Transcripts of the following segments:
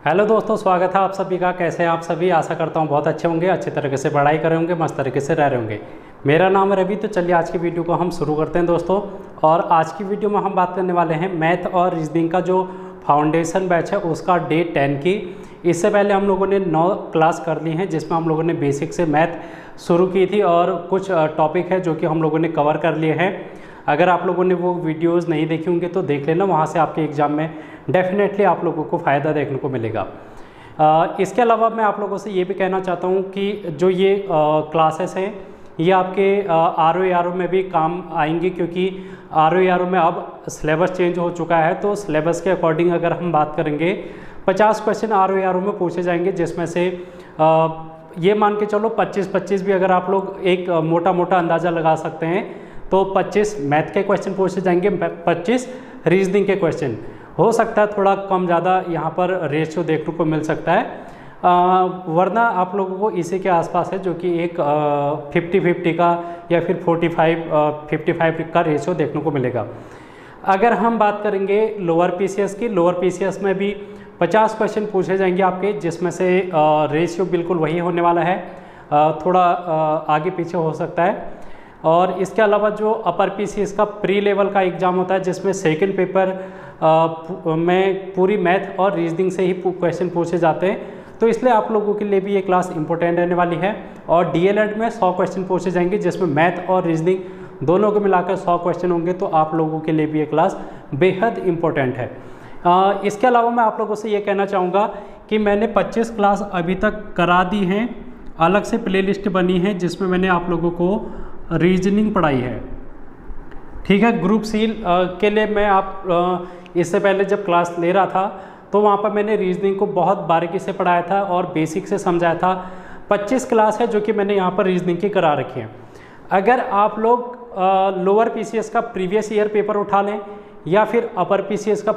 Hello दोस्तों, स्वागत है आप सभी का। कैसे हैं आप सभी? आशा करता हूं बहुत अच्छे होंगे, अच्छे तरीके से पढ़ाई कर रहे होंगे, मस्त तरीके से रह रहे होंगे। मेरा नाम है रवि। तो चलिए आज की वीडियो को हम शुरू करते हैं दोस्तों। और आज की वीडियो में हम बात करने वाले हैं मैथ और रीजनिंग का जो फाउंडेशन बैच है उसका डे 10 की। इससे पहले हम लोगों ने 9 क्लास कर ली हैं जिसमें हम लोगों ने बेसिक से मैथ शुरू की थी और कुछ टॉपिक है जो कि हम लोगों ने कवर कर लिए हैं। अगर आप लोगों ने वो वीडियोस नहीं देखी होंगे तो देख लेना, वहाँ से आपके एग्ज़ाम में डेफिनेटली आप लोगों को फ़ायदा देखने को मिलेगा। इसके अलावा मैं आप लोगों से ये भी कहना चाहता हूँ कि जो ये क्लासेस हैं ये आपके RO में भी काम आएंगी, क्योंकि RO में अब सिलेबस चेंज हो चुका है। तो सिलेबस के अकॉर्डिंग अगर हम बात करेंगे 50 क्वेश्चन RO में पूछे जाएंगे, जिसमें से ये मान के चलो 25 भी अगर आप लोग एक मोटा मोटा अंदाज़ा लगा सकते हैं तो 25 मैथ के क्वेश्चन पूछे जाएंगे, 25 रीजनिंग के क्वेश्चन। हो सकता है थोड़ा कम ज़्यादा यहाँ पर रेशियो देखने को मिल सकता है, वरना आप लोगों को इसी के आसपास है जो कि एक 50-50 का या फिर 45-55 का रेशियो देखने को मिलेगा। अगर हम बात करेंगे लोअर PCS की, लोअर PCS में भी 50 क्वेश्चन पूछे जाएंगे आपके, जिसमें से रेशियो बिल्कुल वही होने वाला है, थोड़ा आगे पीछे हो सकता है। और इसके अलावा जो अपर PCS का प्री लेवल का एग्ज़ाम होता है जिसमें सेकंड पेपर में पूरी मैथ और रीजनिंग से ही क्वेश्चन पूछे जाते हैं, तो इसलिए आप लोगों के लिए भी ये क्लास इंपॉर्टेंट रहने वाली है। और DLED में 100 क्वेश्चन पूछे जाएंगे जिसमें मैथ और रीजनिंग दोनों को मिलाकर 100 क्वेश्चन होंगे, तो आप लोगों के लिए भी ये क्लास बेहद इम्पोर्टेंट है। इसके अलावा मैं आप लोगों से ये कहना चाहूँगा कि मैंने 25 क्लास अभी तक करा दी हैं, अलग से प्लेलिस्ट बनी है जिसमें मैंने आप लोगों को रीजनिंग पढ़ाई है। ठीक है, ग्रुप C के लिए मैं इससे पहले जब क्लास ले रहा था तो वहाँ पर मैंने रीजनिंग को बहुत बारीकी से पढ़ाया था और बेसिक से समझाया था। 25 क्लास है जो कि मैंने यहाँ पर रीजनिंग की करा रखी है। अगर आप लोग लोअर PCS का प्रीवियस ईयर पेपर उठा लें या फिर अपर PCS का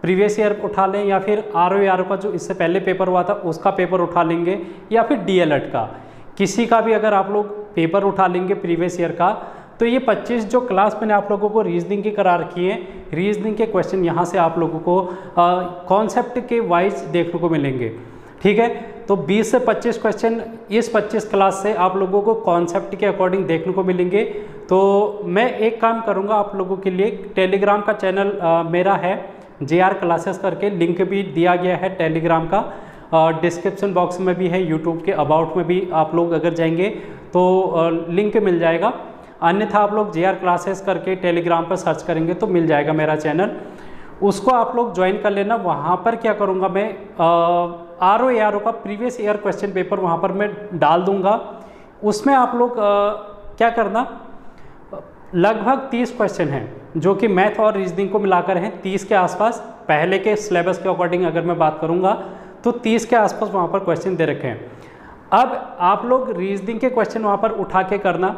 प्रीवियस ईयर उठा लें या फिर RO का जो इससे पहले पेपर हुआ था उसका पेपर उठा लेंगे या फिर DLED का, किसी का भी अगर आप लोग पेपर उठा लेंगे प्रीवियस ईयर का, तो ये 25 जो क्लास मैंने आप लोगों को रीजनिंग की करा रखी है, रीजनिंग के क्वेश्चन यहाँ से आप लोगों को कॉन्सेप्ट के वाइज देखने को मिलेंगे। ठीक है, तो 20 से 25 क्वेश्चन इस 25 क्लास से आप लोगों को कॉन्सेप्ट के अकॉर्डिंग देखने को मिलेंगे। तो मैं एक काम करूँगा आप लोगों के लिए, टेलीग्राम का चैनल मेरा है JR क्लासेस करके, लिंक भी दिया गया है टेलीग्राम का, डिस्क्रिप्शन बॉक्स में भी है, यूट्यूब के अबाउट में भी आप लोग अगर जाएंगे तो लिंक मिल जाएगा। अन्यथा आप लोग JR क्लासेस करके टेलीग्राम पर सर्च करेंगे तो मिल जाएगा मेरा चैनल, उसको आप लोग ज्वाइन कर लेना। वहाँ पर क्या करूँगा मैं, RO का प्रीवियस ईयर क्वेश्चन पेपर वहाँ पर मैं डाल दूँगा। उसमें आप लोग क्या करना, लगभग 30 क्वेश्चन हैं जो कि मैथ और रीजनिंग को मिलाकर हैं, 30 के आसपास। पहले के सिलेबस के अकॉर्डिंग अगर मैं बात करूँगा तो 30 के आसपास वहाँ पर क्वेश्चन दे रखे हैं। अब आप लोग रीजनिंग के क्वेश्चन वहाँ पर उठा के करना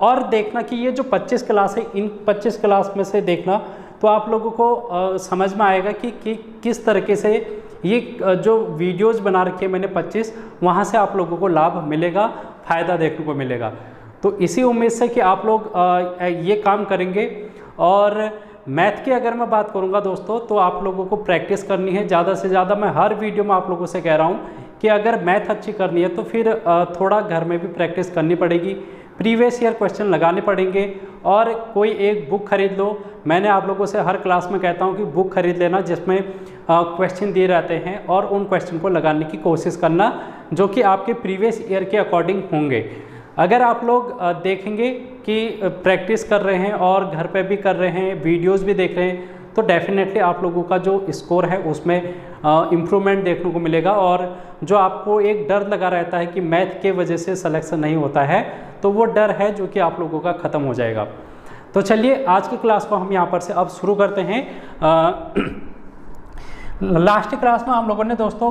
और देखना कि ये जो 25 क्लास है, इन 25 क्लास में से देखना तो आप लोगों को समझ में आएगा कि किस तरीके से ये जो वीडियोज़ बना रखी है मैंने 25, वहाँ से आप लोगों को लाभ मिलेगा, फ़ायदा देखने को मिलेगा। तो इसी उम्मीद से कि आप लोग ये काम करेंगे। और मैथ की अगर मैं बात करूंगा दोस्तों, तो आप लोगों को प्रैक्टिस करनी है ज़्यादा से ज़्यादा। मैं हर वीडियो में आप लोगों से कह रहा हूं कि अगर मैथ अच्छी करनी है तो फिर थोड़ा घर में भी प्रैक्टिस करनी पड़ेगी, प्रीवियस ईयर क्वेश्चन लगाने पड़ेंगे और कोई एक बुक खरीद लो। मैंने आप लोगों से हर क्लास में कहता हूँ कि बुक खरीद लेना जिसमें क्वेश्चन दिए रहते हैं और उन क्वेश्चन को लगाने की कोशिश करना जो कि आपके प्रीवियस ईयर के अकॉर्डिंग होंगे। अगर आप लोग देखेंगे कि प्रैक्टिस कर रहे हैं और घर पे भी कर रहे हैं, वीडियोस भी देख रहे हैं, तो डेफिनेटली आप लोगों का जो स्कोर है उसमें इम्प्रूवमेंट देखने को मिलेगा। और जो आपको एक डर लगा रहता है कि मैथ के वजह से सिलेक्शन नहीं होता है, तो वो डर है जो कि आप लोगों का ख़त्म हो जाएगा। तो चलिए आज की क्लास को हम यहाँ पर से अब शुरू करते हैं। लास्ट क्लास में हम लोगों ने दोस्तों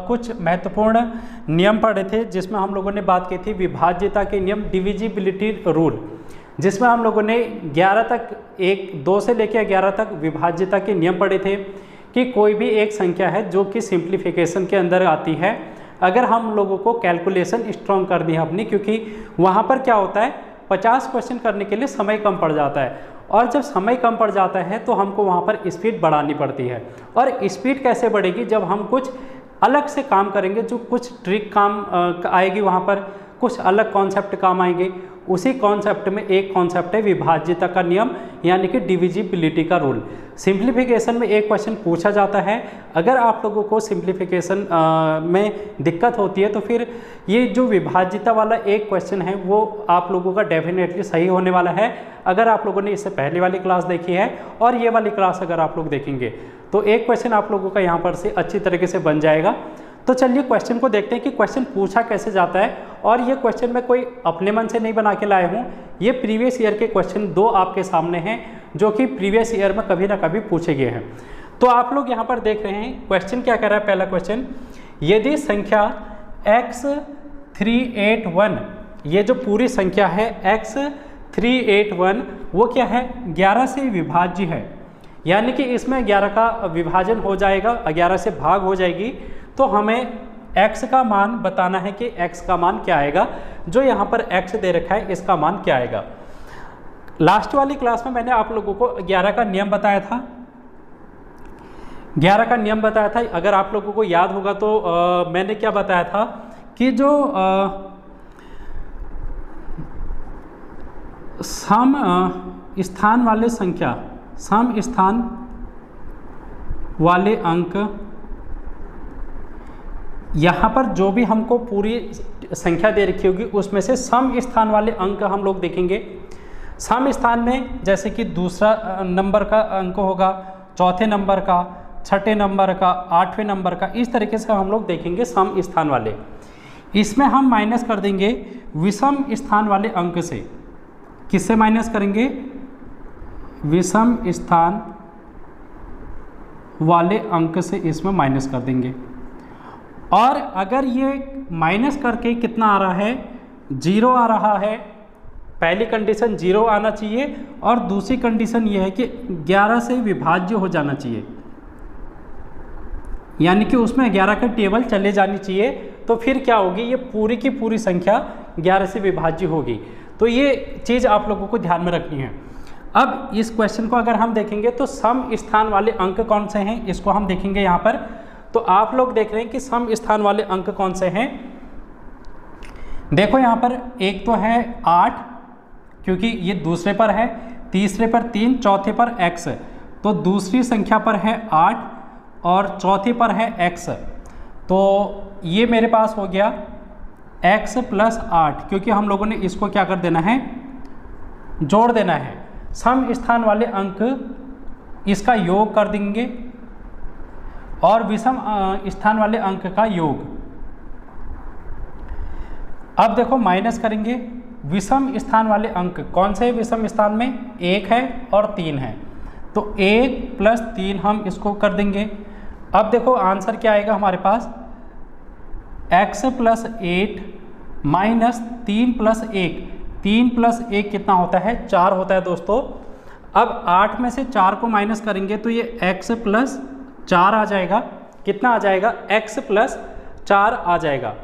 कुछ महत्वपूर्ण नियम पढ़े थे, जिसमें हम लोगों ने बात की थी विभाज्यता के नियम, डिविजिबिलिटी रूल, जिसमें हम लोगों ने 11 तक 2 से लेकर 11 तक विभाज्यता के नियम पढ़े थे कि कोई भी एक संख्या है जो कि सिंप्लीफिकेशन के अंदर आती है, अगर हम लोगों को कैलकुलेशन स्ट्रॉन्ग करनी है अपनी, क्योंकि वहाँ पर क्या होता है 50 क्वेश्चन करने के लिए समय कम पड़ जाता है और जब समय कम पड़ जाता है तो हमको वहाँ पर स्पीड बढ़ानी पड़ती है। और स्पीड कैसे बढ़ेगी, जब हम कुछ अलग से काम करेंगे, जो कुछ ट्रिक काम आएगी, वहाँ पर कुछ अलग कॉन्सेप्ट काम आएंगे। उसी कॉन्सेप्ट में एक कॉन्सेप्ट है विभाज्यता का नियम, यानी कि डिविजिबिलिटी का रूल। सिंप्लीफिकेशन में एक क्वेश्चन पूछा जाता है, अगर आप लोगों को सिंप्लीफिकेशन में दिक्कत होती है तो फिर ये जो विभाज्यता वाला एक क्वेश्चन है वो आप लोगों का डेफिनेटली सही होने वाला है। अगर आप लोगों ने इससे पहले वाली क्लास देखी है और ये वाली क्लास अगर आप लोग देखेंगे तो एक क्वेश्चन आप लोगों का यहाँ पर से अच्छी तरीके से बन जाएगा। तो चलिए क्वेश्चन को देखते हैं कि क्वेश्चन पूछा कैसे जाता है। और ये क्वेश्चन मैं कोई अपने मन से नहीं बना के लाया हूँ, ये प्रीवियस ईयर के क्वेश्चन 2 आपके सामने हैं जो कि प्रीवियस ईयर में कभी ना कभी पूछे गए हैं। तो आप लोग यहाँ पर देख रहे हैं क्वेश्चन क्या कर रहा है। पहला क्वेश्चन, यदि संख्या x381, ये जो पूरी संख्या है x381 वो क्या है, 11 से विभाज्य है, यानी कि इसमें 11 का विभाजन हो जाएगा, 11 से भाग हो जाएगी। तो हमें x का मान बताना है कि x का मान क्या आएगा। जो यहाँ पर x दे रखा है इसका मान क्या आएगा। लास्ट वाली क्लास में मैंने आप लोगों को 11 का नियम बताया था, 11 का नियम बताया था। अगर आप लोगों को याद होगा तो मैंने क्या बताया था कि जो सम स्थान वाले संख्या, सम स्थान वाले अंक, यहाँ पर जो भी हमको पूरी संख्या दे रखी होगी उसमें से सम स्थान वाले अंक हम लोग देखेंगे। सम स्थान में जैसे कि दूसरा नंबर का अंक होगा, चौथे नंबर का, छठे नंबर का, 8वें नंबर का, इस तरीके से हम लोग देखेंगे सम स्थान वाले। इसमें हम माइनस कर देंगे विषम स्थान वाले अंक से। किससे माइनस करेंगे, विषम स्थान वाले अंक से इसमें माइनस कर देंगे। और अगर ये माइनस करके कितना आ रहा है, 0 आ रहा है, पहली कंडीशन 0 आना चाहिए और दूसरी कंडीशन ये है कि 11 से विभाज्य हो जाना चाहिए, यानी कि उसमें 11 का टेबल चले जानी चाहिए। तो फिर क्या होगी, ये पूरी की पूरी संख्या 11 से विभाज्य होगी। तो ये चीज़ आप लोगों को ध्यान में रखनी है। अब इस क्वेश्चन को अगर हम देखेंगे तो सम स्थान वाले अंक कौन से हैं, इसको हम देखेंगे यहाँ पर। तो आप लोग देख रहे हैं कि सम स्थान वाले अंक कौन से हैं। देखो यहाँ पर एक तो है 8, क्योंकि ये दूसरे पर है, तीसरे पर 3, चौथे पर x, तो दूसरी संख्या पर है 8 और चौथी पर है x। तो ये मेरे पास हो गया x + 8, क्योंकि हम लोगों ने इसको क्या कर देना है, जोड़ देना है। सम स्थान वाले अंक इसका योग कर देंगे और विषम स्थान वाले अंक का योग। अब देखो माइनस करेंगे विषम स्थान वाले अंक कौन से हैं। विषम स्थान में 1 है और 3 है, तो 1 + 3 हम इसको कर देंगे। अब देखो आंसर क्या आएगा हमारे पास, x + 8 - 3 + 1, 3 + 1 कितना होता है, 4 होता है दोस्तों। अब 8 में से 4 को माइनस करेंगे तो ये x + 4 आ जाएगा। कितना आ जाएगा, x + 4 आ जाएगा।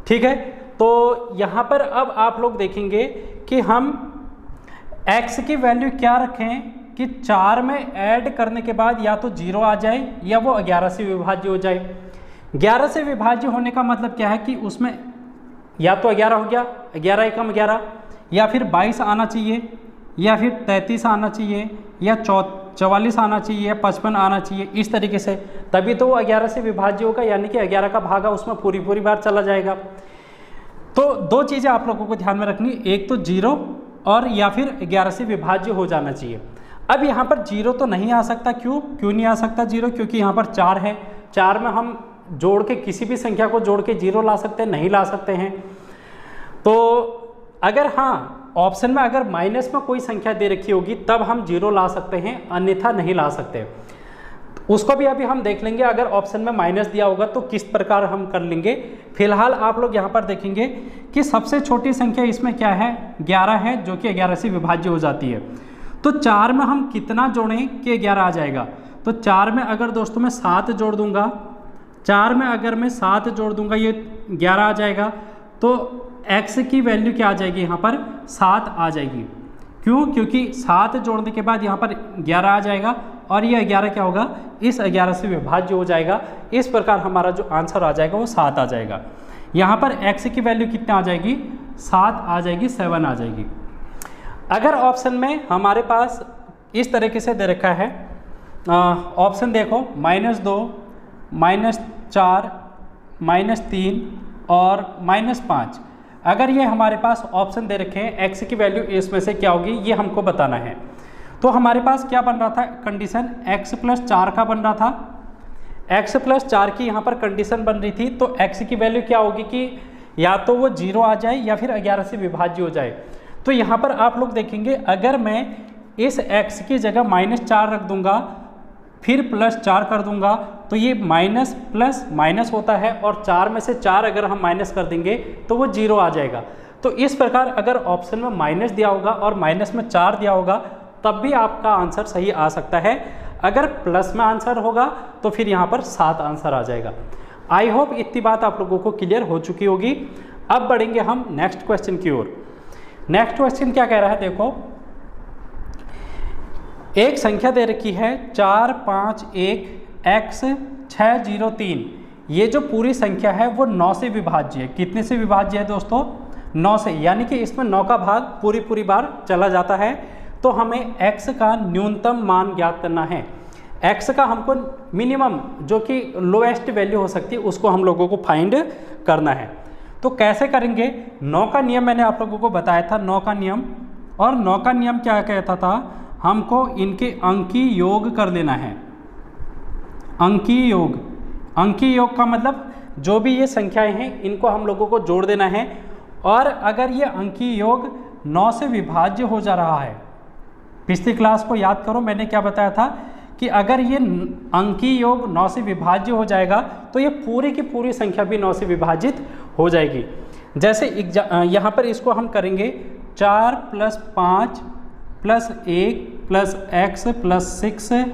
ठीक है, तो यहाँ पर अब आप लोग देखेंगे कि हम x की वैल्यू क्या रखें कि 4 में ऐड करने के बाद या तो 0 आ जाए या वो 11 से विभाज्य हो जाए। 11 से विभाज्य होने का मतलब क्या है कि उसमें या तो 11 हो गया, 11 × 11, या फिर 22 आना चाहिए, या फिर 33 आना चाहिए, या 44 आना चाहिए, या 55 आना चाहिए। इस तरीके से तभी तो वो 11 से विभाज्य होगा, यानी कि 11 का भागा उसमें पूरी बार चला जाएगा। तो 2 चीज़ें आप लोगों को ध्यान में रखनी, एक तो 0 और या फिर 11 से विभाज्य हो जाना चाहिए। अब यहाँ पर 0 तो नहीं आ सकता, क्यों नहीं आ सकता 0, क्योंकि यहाँ पर 4 है। 4 में हम जोड़ के किसी भी संख्या को जोड़ के 0 ला सकते हैं, नहीं ला सकते हैं। तो अगर हाँ ऑप्शन में अगर माइनस में कोई संख्या दे रखी होगी तब हम 0 ला सकते हैं, अन्यथा नहीं ला सकते। उसको भी अभी हम देख लेंगे, अगर ऑप्शन में माइनस दिया होगा तो किस प्रकार हम कर लेंगे। फिलहाल आप लोग यहाँ पर देखेंगे कि सबसे छोटी संख्या इसमें क्या है, 11 है, जो कि 11 से विभाज्य हो जाती है। तो 4 में हम कितना जोड़ें कि 11 आ जाएगा। तो 4 में अगर दोस्तों मैं 7 जोड़ दूंगा, 4 में अगर मैं 7 जोड़ दूंगा ये 11 आ जाएगा। तो x की वैल्यू क्या आ जाएगी, यहाँ पर 7 आ जाएगी। क्यों? क्योंकि 7 जोड़ने के बाद यहाँ पर 11 आ जाएगा और ये 11 क्या होगा, इस 11 से विभाज्य हो जाएगा। इस प्रकार हमारा जो आंसर आ जाएगा वो 7 आ जाएगा। यहाँ पर x की वैल्यू कितना आ जाएगी, 7 आ जाएगी, 7 आ जाएगी। अगर ऑप्शन में हमारे पास इस तरीके से दे रखा है, ऑप्शन देखो -2, -4, -3 और -5, अगर ये हमारे पास ऑप्शन दे रखे हैं x की वैल्यू इसमें से क्या होगी ये हमको बताना है। तो हमारे पास क्या बन रहा था कंडीशन, x + 4 का बन रहा था, x + 4 की यहाँ पर कंडीशन बन रही थी। तो x की वैल्यू क्या होगी कि या तो वो 0 आ जाए या फिर 11 से विभाज्य हो जाए। तो यहाँ पर आप लोग देखेंगे अगर मैं इस x की जगह -4 रख दूंगा फिर +4 कर दूंगा तो ये माइनस प्लस माइनस होता है और 4 में से 4 अगर हम माइनस कर देंगे तो वो 0 आ जाएगा। तो इस प्रकार अगर ऑप्शन में माइनस दिया होगा और माइनस में 4 दिया होगा तब भी आपका आंसर सही आ सकता है। अगर प्लस में आंसर होगा तो फिर यहाँ पर 7 आंसर आ जाएगा। आई होप इतनी बात आप लोगों को क्लियर हो चुकी होगी। अब बढ़ेंगे हम नेक्स्ट क्वेश्चन की ओर। नेक्स्ट क्वेश्चन क्या कह रहा है, देखो एक संख्या दे रखी है 451x603। ये जो पूरी संख्या है वो 9 से विभाज्य है। कितने से विभाज्य है दोस्तों, 9 से, यानी कि इसमें 9 का भाग पूरी बार चला जाता है। तो हमें x का न्यूनतम मान ज्ञात करना है। x का हमको मिनिमम जो कि लोएस्ट वैल्यू हो सकती है उसको हम लोगों को फाइंड करना है। तो कैसे करेंगे, 9 का नियम मैंने आप लोगों को बताया था, 9 का नियम। और 9 का नियम क्या कहता था, हमको इनके अंकीय योग कर देना है। अंकीय योग, अंकीय योग का मतलब जो भी ये संख्याएं हैं इनको हम लोगों को जोड़ देना है। और अगर ये अंकीय योग 9 से विभाज्य हो जा रहा है, पिछली क्लास को याद करो मैंने क्या बताया था कि अगर ये अंकीय योग 9 से विभाज्य हो जाएगा तो ये पूरी की पूरी संख्या भी 9 से विभाजित हो जाएगी। जैसे यहाँ पर इसको हम करेंगे 4 + 5 + 1 + x + 6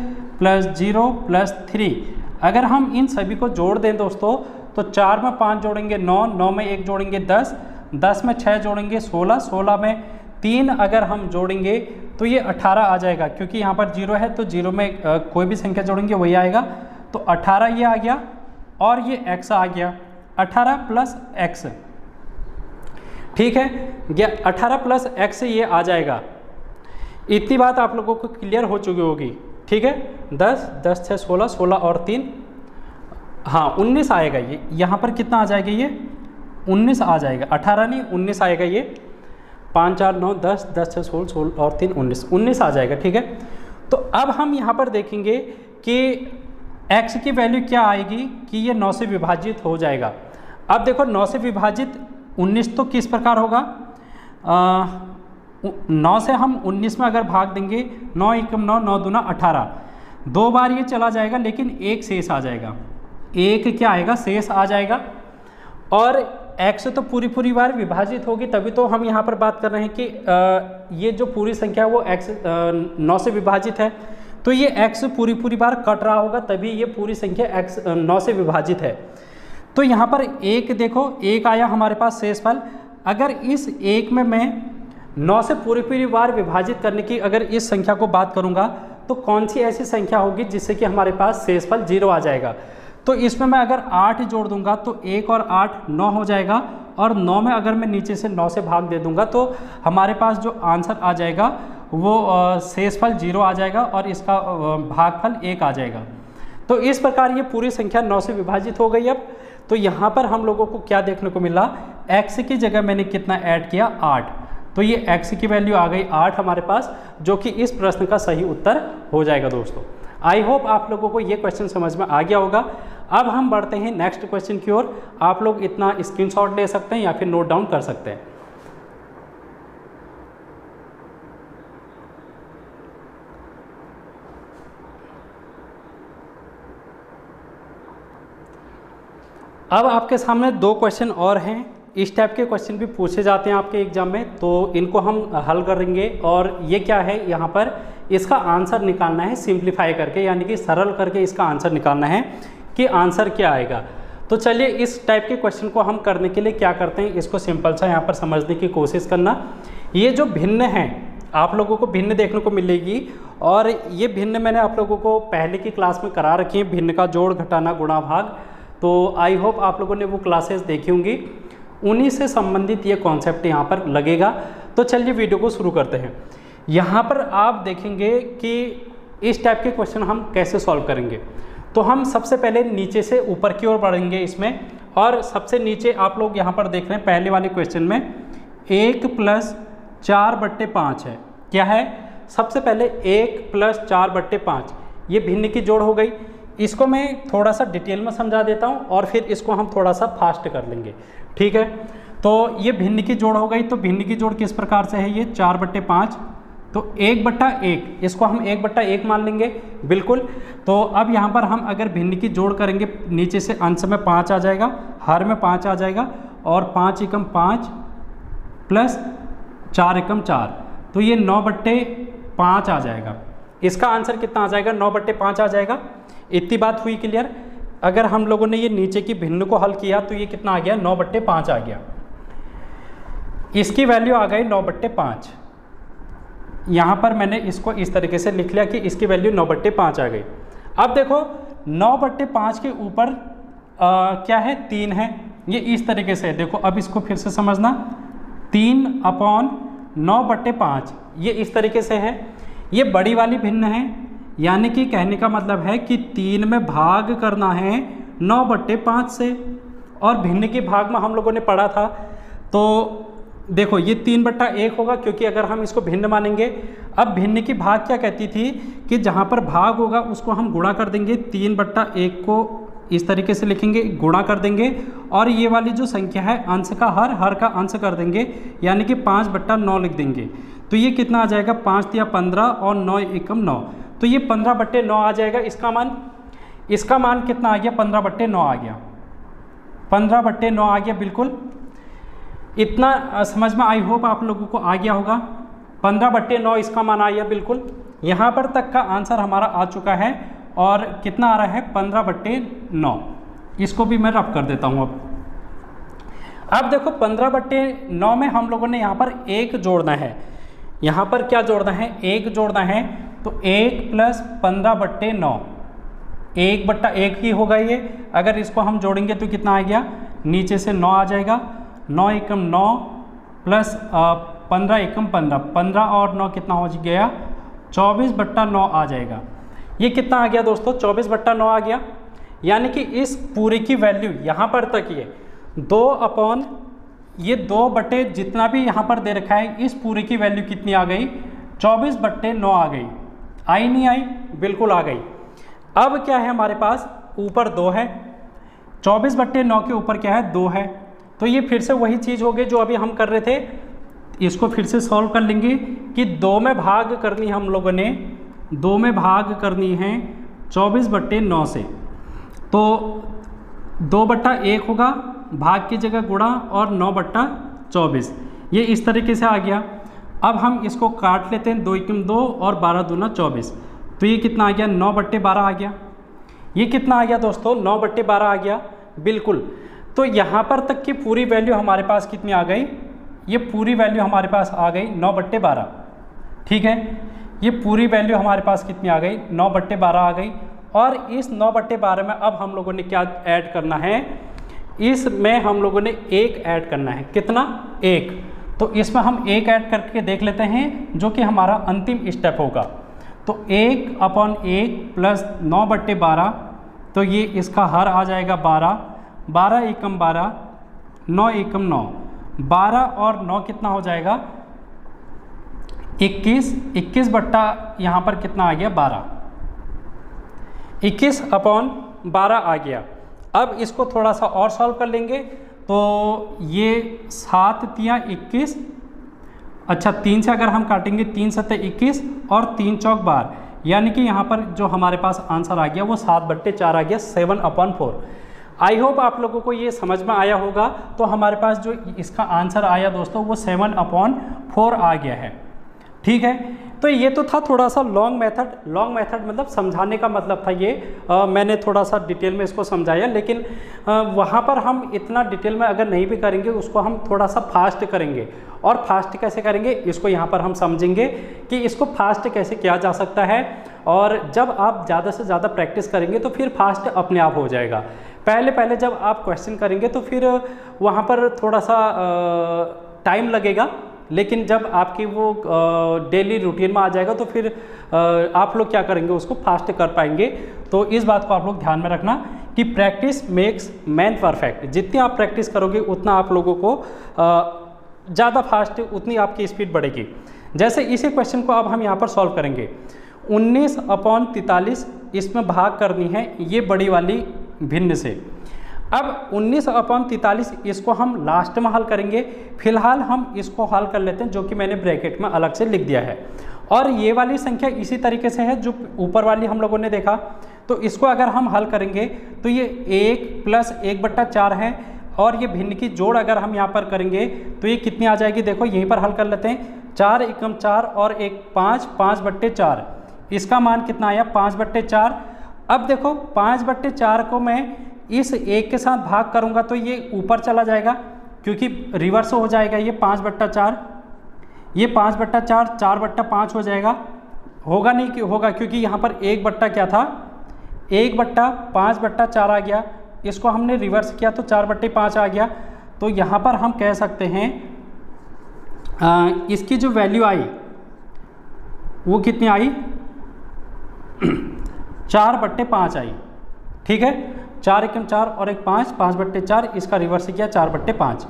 + 0 + 3। अगर हम इन सभी को जोड़ दें दोस्तों तो 4 में 5 जोड़ेंगे 9, 9 में 1 जोड़ेंगे 10, 10 में 6 जोड़ेंगे 16, 16 में 3 अगर हम जोड़ेंगे तो ये 18 आ जाएगा। क्योंकि यहाँ पर 0 है तो 0 में कोई भी संख्या जोड़ेंगे वही आएगा। तो 18 ये आ गया और ये x आ गया, 18 + x, ठीक है, 18 + x ये आ जाएगा। इतनी बात आप लोगों को क्लियर हो चुकी होगी, ठीक है। 10, 10 6 16, 16 और 3, हाँ 19 आएगा। ये यहाँ पर कितना आ जाएगा, ये 19 आ जाएगा, 18 नहीं 19 आएगा। ये 5 4 9 10, 10 6 16, 16 और 3 19, 19 आ जाएगा, ठीक है। तो अब हम यहाँ पर देखेंगे कि x की वैल्यू क्या आएगी कि ये 9 से विभाजित हो जाएगा। अब देखो 9 से विभाजित 19 तो किस प्रकार होगा, 9 से हम 19 में अगर भाग देंगे 9 × 9, 9 दूना 18, 2 बार ये चला जाएगा लेकिन एक शेष आ जाएगा, एक क्या आएगा, शेष आ जाएगा। और x तो पूरी बार विभाजित होगी, तभी तो हम यहाँ पर बात कर रहे हैं कि ये जो पूरी संख्या है वो x 9 से विभाजित है। तो ये x पूरी बार कट रहा होगा तभी ये पूरी संख्या x 9 से विभाजित है। तो यहाँ पर एक देखो, एक आया हमारे पास शेषफल। अगर इस एक में मैं 9 से पूरी बार विभाजित करने की अगर इस संख्या को बात करूँगा तो कौन सी ऐसी संख्या होगी जिससे कि हमारे पास शेषफल 0 आ जाएगा। तो इसमें मैं अगर 8 जोड़ दूंगा तो 1 और 8 9 हो जाएगा, और 9 में अगर मैं नीचे से 9 से भाग दे दूंगा तो हमारे पास जो आंसर आ जाएगा वो शेषफल 0 आ जाएगा और इसका भागफल 1 आ जाएगा। तो इस प्रकार ये पूरी संख्या 9 से विभाजित हो गई। अब तो यहाँ पर हम लोगों को क्या देखने को मिला, x की जगह मैंने कितना ऐड किया, 8। तो ये x की वैल्यू आ गई 8 हमारे पास, जो कि इस प्रश्न का सही उत्तर हो जाएगा दोस्तों। आई होप आप लोगों को ये क्वेश्चन समझ में आ गया होगा। अब हम बढ़ते हैं नेक्स्ट क्वेश्चन की ओर। आप लोग इतना स्क्रीनशॉट ले सकते हैं या फिर नोट डाउन कर सकते हैं। अब आपके सामने 2 क्वेश्चन और हैं। इस टाइप के क्वेश्चन भी पूछे जाते हैं आपके एग्जाम में, तो इनको हम हल करेंगे। और ये क्या है, यहाँ पर इसका आंसर निकालना है सिंप्लीफाई करके, यानी कि सरल करके इसका आंसर निकालना है कि आंसर क्या आएगा। तो चलिए इस टाइप के क्वेश्चन को हम करने के लिए क्या करते हैं, इसको सिंपल सा यहाँ पर समझने की कोशिश करना। ये जो भिन्न हैं आप लोगों को भिन्न देखने को मिलेगी। और ये भिन्न मैंने आप लोगों को पहले की क्लास में करा रखी है, भिन्न का जोड़ घटाना गुणा भाग। तो आई होप आप लोगों ने वो क्लासेस देखी होंगी, उन्हीं से संबंधित ये कॉन्सेप्ट यहाँ पर लगेगा। तो चलिए वीडियो को शुरू करते हैं। यहाँ पर आप देखेंगे कि इस टाइप के क्वेश्चन हम कैसे सॉल्व करेंगे। तो हम सबसे पहले नीचे से ऊपर की ओर बढ़ेंगे इसमें, और सबसे नीचे आप लोग यहाँ पर देख रहे हैं पहले वाले क्वेश्चन में 1 + 4/5 है। क्या है? सबसे पहले 1 + 4/5 ये भिन्न की जोड़ हो गई। इसको मैं थोड़ा सा डिटेल में समझा देता हूँ और फिर इसको हम थोड़ा सा फास्ट कर लेंगे, ठीक है। तो ये भिन्न की जोड़ हो गई। तो भिन्न की जोड़ किस प्रकार से है? ये 4/5, तो 1/1 इसको हम 1/1 मान लेंगे, बिल्कुल। तो अब यहाँ पर हम अगर भिन्न की जोड़ करेंगे, नीचे से अंश में 5 आ जाएगा, हर में 5 आ जाएगा, और 5 × 5 + 4 × 4, तो ये 9/5 आ जाएगा। इसका आंसर कितना आ जाएगा? 9/5 आ जाएगा। इतनी बात हुई क्लियर। अगर हम लोगों ने ये नीचे की भिन्न को हल किया तो ये कितना आ गया? 9/5 आ गया। इसकी वैल्यू आ गई 9/5। यहाँ पर मैंने इसको इस तरीके से लिख लिया कि इसकी वैल्यू 9/5 आ गई। अब देखो 9/5 के ऊपर क्या है? 3 है। ये इस तरीके से देखो, अब इसको फिर से समझना, 3/9/5 ये इस तरीके से है। ये बड़ी वाली भिन्न है, यानी कि कहने का मतलब है कि 3 में भाग करना है 9/5 से। और भिन्न के भाग में हम लोगों ने पढ़ा था, तो देखो ये 3/1 होगा, क्योंकि अगर हम इसको भिन्न मानेंगे। अब भिन्न की भाग क्या कहती थी कि जहाँ पर भाग होगा उसको हम गुणा कर देंगे, 3/1 को इस तरीके से लिखेंगे, गुणा कर देंगे, और ये वाली जो संख्या है अंश का हर का अंश कर देंगे, यानी कि 5/9 लिख देंगे। तो ये कितना आ जाएगा? 5 × 15 और 9 × 9, तो ये 15/9 आ जाएगा इसका मान। इसका मान कितना आ गया? 15/9 आ गया। 15/9 आ गया, बिल्कुल। इतना समझ में आई होप आप लोगों को आ गया होगा। 15/9 इसका मान आ गया, बिल्कुल। यहाँ पर तक का आंसर हमारा आ चुका है। और कितना आ रहा है? 15/9। इसको भी मैं रफ कर देता हूँ। अब देखो 15/9 में हम लोगों ने यहाँ पर 1 जोड़ना है। यहाँ पर क्या जोड़ना है? 1 जोड़ना है। तो 1 + 15/9 1/1 ही होगा ये। अगर इसको हम जोड़ेंगे तो कितना आ गया? नीचे से 9 आ जाएगा, 9 × 9 + 15 × 15, 15 और 9 कितना हो गया? 24/9 आ जाएगा। ये कितना आ गया दोस्तों? 24/9 आ गया। यानी कि इस पूरे की वैल्यू यहाँ पर तक ये 2 बटे जितना भी यहाँ पर दे रखा है, इस पूरे की वैल्यू कितनी आ गई? 24/9 आ गई। आई नहीं आई? बिल्कुल आ गई। अब क्या है हमारे पास? ऊपर 2 है, 24/9 के ऊपर क्या है? 2 है। तो ये फिर से वही चीज़ हो गई जो अभी हम कर रहे थे। इसको फिर से सॉल्व कर लेंगे कि 2 में भाग करनी है हम लोगों ने, 2 में भाग करनी है 24/9 से। तो 2/1 होगा, भाग की जगह गुणा, और 9/24 ये इस तरीके से आ गया। अब हम इसको काट लेते हैं, 2 × 2 और 12 दूना 24, तो ये कितना आ गया? 9/12 आ गया। ये कितना आ गया दोस्तों? 9/12 आ गया, बिल्कुल। तो यहाँ पर तक की पूरी वैल्यू हमारे पास कितनी आ गई? ये पूरी वैल्यू हमारे पास आ गई 9/12, ठीक है। ये पूरी वैल्यू हमारे पास कितनी आ गई? 9/12 आ गई। और इस 9/12 में अब हम लोगों ने क्या ऐड करना है? इसमें हम लोगों ने 1 ऐड करना है। कितना? 1। तो इसमें हम 1 ऐड करके देख लेते हैं, जो कि हमारा अंतिम स्टेप होगा। तो 1/1 + 9/12, तो ये इसका हर आ जाएगा 12, 12 × 12, 9 × 9, 12 और 9 कितना हो जाएगा? 21, 21 बट्टा यहाँ पर कितना आ गया? 12, 21/12 आ गया। अब इसको थोड़ा सा और सॉल्व कर लेंगे। तो ये 7 × 3 = 21, अच्छा 3 से अगर हम काटेंगे 3 × 7 = 21 और 3 × 4 = 12, यानी कि यहाँ पर जो हमारे पास आंसर आ गया वो 7/4 आ गया, 7/4। आई होप आप लोगों को ये समझ में आया होगा। तो हमारे पास जो इसका आंसर आया दोस्तों वो 7/4 आ गया है, ठीक है। तो ये तो था थोड़ा सा लॉन्ग मेथड मतलब समझाने का मतलब था ये, मैंने थोड़ा सा डिटेल में इसको समझाया, लेकिन वहाँ पर हम इतना डिटेल में अगर नहीं भी करेंगे, उसको हम थोड़ा सा फास्ट करेंगे। और फास्ट कैसे करेंगे इसको यहाँ पर हम समझेंगे कि इसको फास्ट कैसे किया जा सकता है। और जब आप ज़्यादा से ज़्यादा प्रैक्टिस करेंगे तो फिर फास्ट अपने आप हो जाएगा। पहले जब आप क्वेश्चन करेंगे तो फिर वहाँ पर थोड़ा सा टाइम लगेगा, लेकिन जब आपकी वो डेली रूटीन में आ जाएगा तो फिर आप लोग क्या करेंगे, उसको फास्ट कर पाएंगे। तो इस बात को आप लोग ध्यान में रखना कि प्रैक्टिस मेक्स मैन परफेक्ट। जितनी आप प्रैक्टिस करोगे उतना आप लोगों को ज़्यादा फास्ट, उतनी आपकी स्पीड बढ़ेगी। जैसे इसी क्वेश्चन को अब हम यहाँ पर सॉल्व करेंगे। 19/43 इसमें भाग करनी है ये बड़ी वाली भिन्न से। अब 19/43 इसको हम लास्ट में हल करेंगे। फिलहाल हम इसको हल कर लेते हैं, जो कि मैंने ब्रैकेट में अलग से लिख दिया है। और ये वाली संख्या इसी तरीके से है जो ऊपर वाली हम लोगों ने देखा। तो इसको अगर हम हल करेंगे तो ये 1 + 1/4 है, और ये भिन्न की जोड़ अगर हम यहाँ पर करेंगे तो ये कितनी आ जाएगी, देखो यहीं पर हल कर लेते हैं। 4 × 4 और 1 5, 5/4। इसका मान कितना आया 5/4। अब देखो 5/4 को मैं इस 1 के साथ भाग करूंगा तो ये ऊपर चला जाएगा, क्योंकि रिवर्स हो जाएगा। ये 5/4, ये 5/4 4/5 हो जाएगा। होगा नहीं कि होगा, क्योंकि यहाँ पर 1 क्या था, 1/5/4 आ गया। इसको हमने रिवर्स किया तो 4/5 आ गया। तो यहाँ पर हम कह सकते हैं इसकी जो वैल्यू आई वो कितनी आई 4/5 आई। ठीक है, 4 × 4 और 1 5, 5/4। इसका रिवर्स किया 4/5।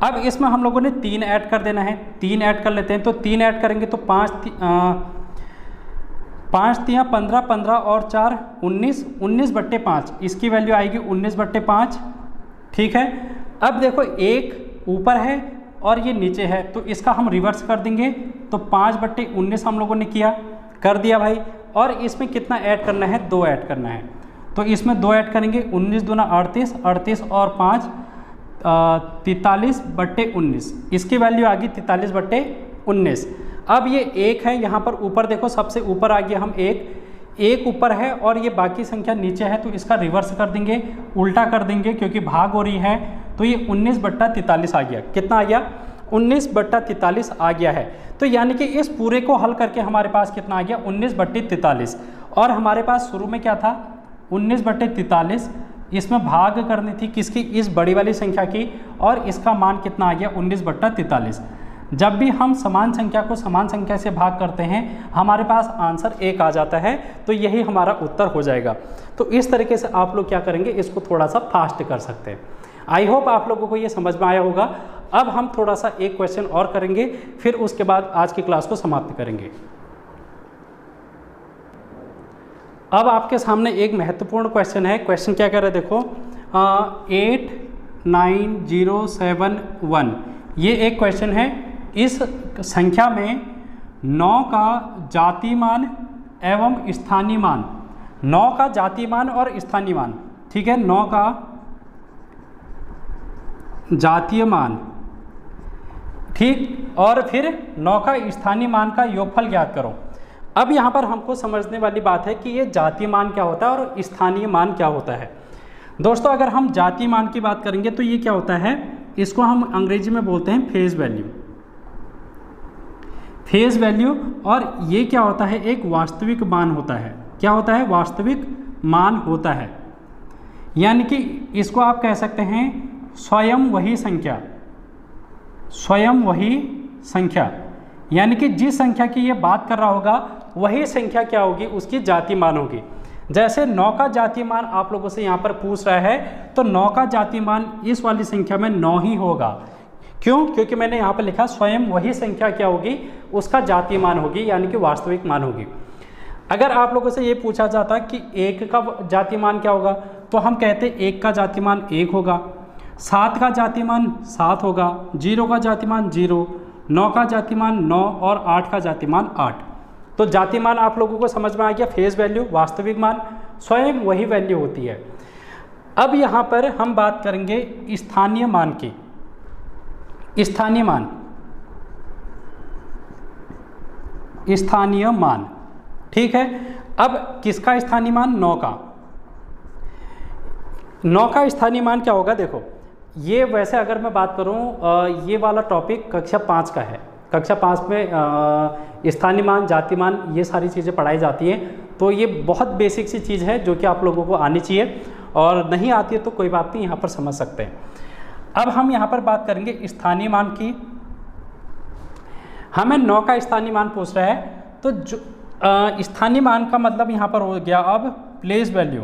अब इसमें हम लोगों ने 3 ऐड कर देना है। 3 ऐड कर लेते हैं। तो 3 ऐड करेंगे तो 5 3 15, 15 और 4 19, 19/5। इसकी वैल्यू आएगी 19/5। ठीक है। अब देखो 1 ऊपर है और ये नीचे है, तो इसका हम रिवर्स कर देंगे। तो 5/19 हम लोगों ने कर दिया भाई। और इसमें कितना ऐड करना है, 2 ऐड करना है। तो इसमें 2 ऐड करेंगे, 19 दूना 38, 38 और 5 43/19। इसकी वैल्यू आ गई 43/19। अब ये 1 है यहाँ पर ऊपर, देखो सबसे ऊपर आ गया हम 1 ऊपर है और ये बाकी संख्या नीचे है, तो इसका रिवर्स कर देंगे, उल्टा कर देंगे, क्योंकि भाग हो रही है। तो ये 19/43 आ गया। कितना आ गया 19/43 आ गया है। तो यानी कि इस पूरे को हल करके हमारे पास कितना आ गया 19/43। और हमारे पास शुरू में क्या था 19/43। इसमें भाग करनी थी किसकी, इस बड़ी वाली संख्या की, और इसका मान कितना आ गया 19/43। जब भी हम समान संख्या को समान संख्या से भाग करते हैं हमारे पास आंसर 1 आ जाता है, तो यही हमारा उत्तर हो जाएगा। तो इस तरीके से आप लोग क्या करेंगे, इसको थोड़ा सा फास्ट कर सकते हैं। आई होप आप लोगों को ये समझ में आया होगा। अब हम थोड़ा सा एक क्वेश्चन और करेंगे, फिर उसके बाद आज की क्लास को समाप्त करेंगे। अब आपके सामने एक महत्वपूर्ण क्वेश्चन है। क्वेश्चन क्या कह रहा है, देखो 89071 ये एक क्वेश्चन है। इस संख्या में 9 का जातीय मान एवं स्थानीय मान, 9 का जातीय मान और स्थानीय मान, ठीक है, 9 का जातीय मान, ठीक, और फिर 9 का स्थानीय मान का योगफल ज्ञात करो। अब यहाँ पर हमको समझने वाली बात है कि ये जातीय मान क्या होता है और स्थानीय मान क्या होता है। दोस्तों अगर हम जातीय मान की बात करेंगे तो ये क्या होता है, इसको हम अंग्रेजी में बोलते हैं फेज वैल्यू। फेज वैल्यू, और ये क्या होता है, एक वास्तविक मान होता है। क्या होता है, वास्तविक मान होता है। यानी कि इसको आप कह सकते हैं स्वयं वही संख्या, स्वयं वही संख्या, यानी कि जिस संख्या की ये बात कर रहा होगा वही संख्या क्या होगी, उसकी जातीय मान होगी। जैसे 9 का जातीय मान आप लोगों से यहाँ पर पूछ रहा है, तो 9 का जातीय मान इस वाली संख्या में 9 ही होगा। क्यों, क्योंकि मैंने यहाँ पर लिखा स्वयं वही संख्या क्या होगी, उसका जातीय मान होगी, यानी कि वास्तविक मान होगी। अगर आप लोगों से ये पूछा जाता कि 1 का जातीय मान क्या होगा, तो हम कहते 1 का जातीय मान 1 होगा, 7 का जातीय मान 7 होगा, 0 का जातीय मान 0, 9 का जातीय मान 9 और 8 का जातीय मान 8। तो जातीय मान आप लोगों को समझ में आ गया, फेज वैल्यू, वास्तविक मान, स्वयं वही वैल्यू होती है। अब यहाँ पर हम बात करेंगे स्थानीय मान की। स्थानीय मान, स्थानीय मान, ठीक है। अब किसका स्थानीय मान? 9 का। 9 का स्थानीय मान क्या होगा? देखो ये वैसे अगर मैं बात करूं ये वाला टॉपिक कक्षा 5 का है। कक्षा 5 में स्थानीय मान, जाति मान, ये सारी चीज़ें पढ़ाई जाती हैं। तो ये बहुत बेसिक सी चीज़ है जो कि आप लोगों को आनी चाहिए, और नहीं आती है तो कोई बात नहीं, यहाँ पर समझ सकते हैं। अब हम यहाँ पर बात करेंगे स्थानीय मान की। हमें 9 का स्थानीय मान पूछ रहा है, तो जो स्थानीय मान का मतलब यहाँ पर हो गया अब प्लेस वैल्यू।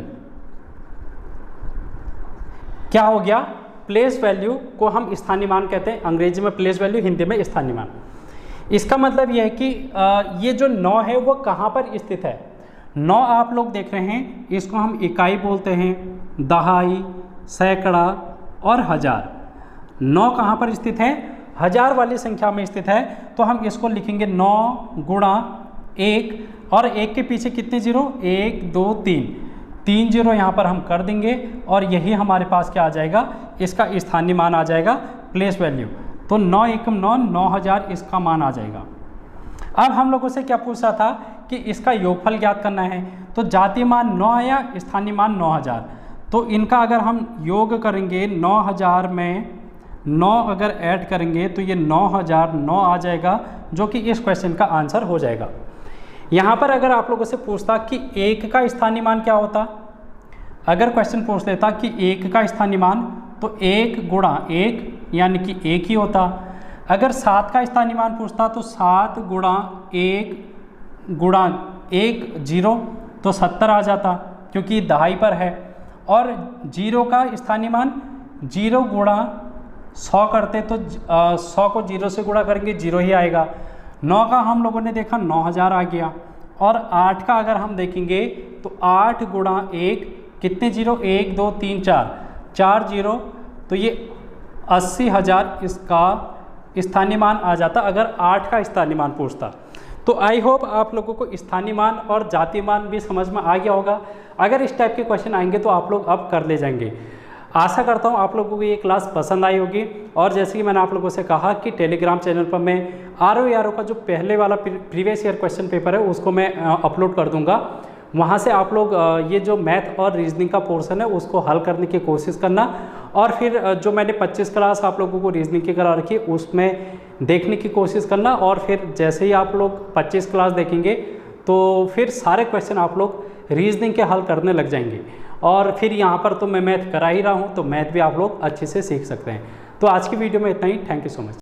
क्या हो गया? प्लेस वैल्यू को हम स्थानीय मान कहते हैं, अंग्रेजी में प्लेस वैल्यू, हिंदी में स्थानीय मान। इसका मतलब यह है कि ये जो 9 है वो कहाँ पर स्थित है? 9 आप लोग देख रहे हैं, इसको हम इकाई बोलते हैं, दहाई, सैकड़ा और हजार। 9 कहाँ पर स्थित है? हजार वाली संख्या में स्थित है। तो हम इसको लिखेंगे 9 गुणा 1, और 1 के पीछे कितने जीरो? 1 2 3 जीरो यहाँ पर हम कर देंगे, और यही हमारे पास क्या आ जाएगा? इसका स्थानीय मान आ जाएगा, प्लेस वैल्यू। तो 9 एकम 9, 9000 इसका मान आ जाएगा। अब हम लोगों से क्या पूछा था कि इसका योगफल ज्ञात करना है। तो जातीय मान 9 आया, स्थानीय मान 9000। तो इनका अगर हम योग करेंगे 9000 में 9 अगर ऐड करेंगे तो ये 9009 आ जाएगा, जो कि इस क्वेश्चन का आंसर हो जाएगा। यहाँ पर अगर आप लोगों से पूछता कि 1 का स्थानीय मान क्या होता, अगर क्वेश्चन पूछ लेता कि 1 का स्थानीय मान, तो 1 गुणा 1 यानी कि 1 ही होता। अगर 7 का स्थानीय मान पूछता तो 7 गुणा 1 गुणा 1 0, तो 70 आ जाता, क्योंकि दहाई पर है। और 0 का स्थानीय मान 0 गुणा 100 करते तो 100 को 0 से गुणा करेंगे 0 ही आएगा। 9 का हम लोगों ने देखा 9000 आ गया। और 8 का अगर हम देखेंगे तो 8 गुणा 1 कितने जीरो? 1 2 3 4 जीरो, तो ये 80000 इसका स्थानीय मान आ जाता अगर 8 का स्थानीय मान पूछता। तो आई होप आप लोगों को स्थानीय मान और जातीय मान भी समझ में आ गया होगा। अगर इस टाइप के क्वेश्चन आएंगे तो आप लोग अब कर ले जाएंगे। आशा करता हूँ आप लोगों को ये क्लास पसंद आई होगी। और जैसे कि मैंने आप लोगों से कहा कि टेलीग्राम चैनल पर मैं RO का जो पहले वाला प्रीवियस ईयर क्वेश्चन पेपर है उसको मैं अपलोड कर दूंगा। वहाँ से आप लोग ये जो मैथ और रीजनिंग का पोर्शन है उसको हल करने की कोशिश करना, और फिर जो मैंने 25 क्लास आप लोगों को रीजनिंग की करा रखी उसमें देखने की कोशिश करना। और फिर जैसे ही आप लोग 25 क्लास देखेंगे तो फिर सारे क्वेश्चन आप लोग रीजनिंग के हल करने लग जाएंगे। और फिर यहाँ पर तो मैं मैथ करा ही रहा हूँ, तो मैथ भी आप लोग अच्छे से सीख सकते हैं। तो आज की वीडियो में इतना ही। Thank you so much.